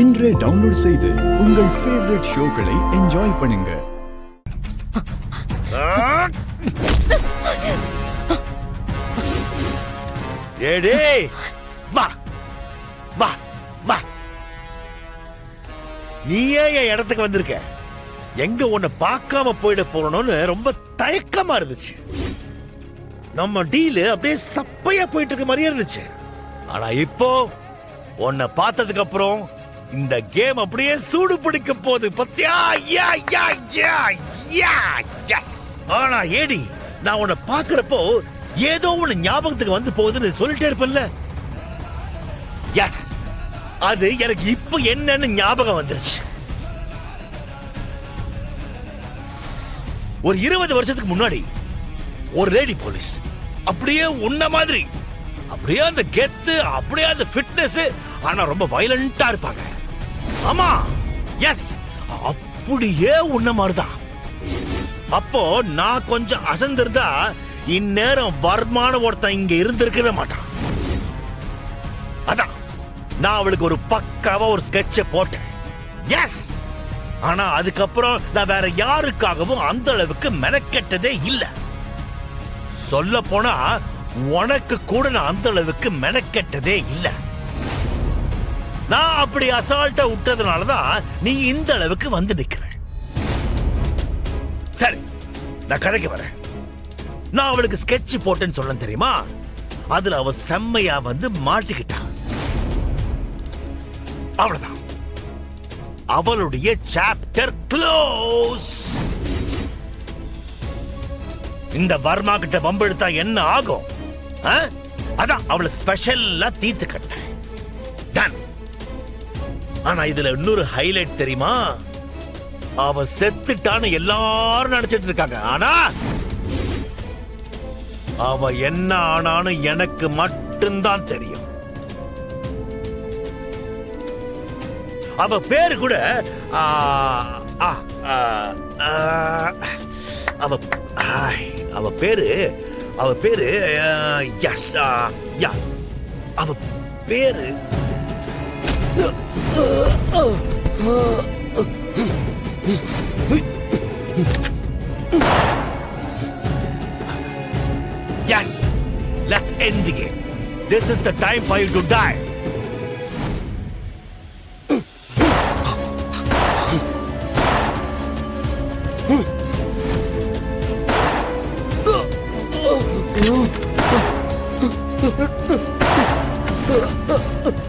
இன்றே டவுன்லோட் செய்து உங்கள் ஃபேவரட் ஷோக்களை என்ஜாய் பண்ணுங்க. வா வா வா, நீயே என் இடத்துக்கு வந்திருக்க. எங்க உன்னை பார்க்காம போயிட போறணும்னு ரொம்ப தயக்கமா இருந்துச்சு. நம்ம டீல் அப்படியே சப்பையா போயிட்டு இருக்க மாதிரியே இருந்துச்சு. ஆனா இப்போ உன்னை பார்த்ததுக்கு அப்புறம் இந்த கேம் அப்படியே சூடு பிடிக்க போகுது. பத்தியா? யா யா யா யா எஸ். ஆனா ஏடி, நான் உன்னை பார்க்கறப்போ ஏதோ ஒண்ணு ஞாபகத்துக்கு வந்து போகுதுன்னு சொல்லிட்டே இருப்பேன்ல. எஸ், அது எனக்கு இப்போ என்னன்னு ஞாபகம் வந்துருச்சு. ஒரு 20 வருஷத்துக்கு முன்னாடி ஒரு லேடி போலீஸ் அப்படியே உன்ன மாதிரி, அப்படியே அந்த கெத்து, அப்படியே அந்த ஃபிட்னஸ், ஆனா ரொம்ப வயலண்டா இருப்பாங்க. ஆமா, எஸ், அப்படியே உன்ன மாதிரிதான். அப்போ நான் கொஞ்சம் அசந்திருந்தா இந்நேரம் வர்மான ஒருத்தன் இங்க இருந்திருக்கவே மாட்டான். அதான் நான் அவளுக்கு ஒரு பக்காவா ஒரு ஸ்கெட்ச போட்டேன். எஸ், ஆனா அதுக்கப்புறம் நான் வேற யாருக்காகவும் அந்த அளவுக்கு மெனக்கெட்டதே இல்லை. சொல்ல போனா உனக்கு கூட நான் அந்த அளவுக்கு மெனக்கெட்டதே இல்ல. நான் அப்படி அசால்ட்டா விட்டதுனாலதான் நீ இந்த அளவுக்கு வந்து நிக்கிற. சரி, நான் கதைக்கு வரேன். நான் அவளுக்கு ஸ்கெட்ச் போட்டேன்னு சொல்ல தெரியுமா? அதுல அவ செம்மையா வந்து மாட்டிக்கிட்டான். அவ்வளவுதான், அவளுடைய சாப்டர் க்ளோஸ். இந்த வர்மா கிட்ட வம்பெடுத்தா என்ன ஆகும்? அதான் அவளை ஸ்பெஷலா தீர்த்து கட்டேன். டன். ஆனா இதுல இன்னொரு ஹைலைட் தெரியுமா? அவ செத்துட்டான்னு எல்லாரும் நினைச்சிட்டு இருக்காங்க. ஆனா அவ என்ன ஆனான்னு எனக்கு மட்டும்தான் தெரியும். அவ பேரு கூட அவ பேரு எஸ், யா, அவ பேரு yes, let's end the game. This is the time for you to die.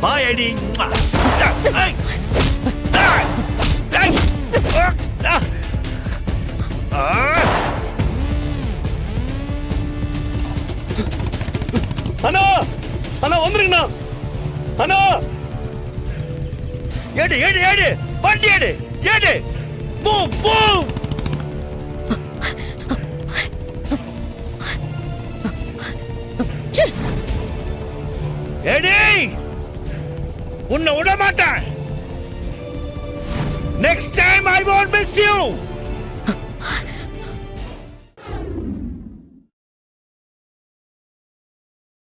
Bye, Eddie. Hey. அண்ணா, அண்ணா வந்துருங்கண்ணா. அண்ணா, ஏடு ஏடு ஏடு, வண்டி ஏடு ஏடு, மூவ் மூவ். ஏடி, உன்னை விட மாட்டேன். Next time I won't miss you.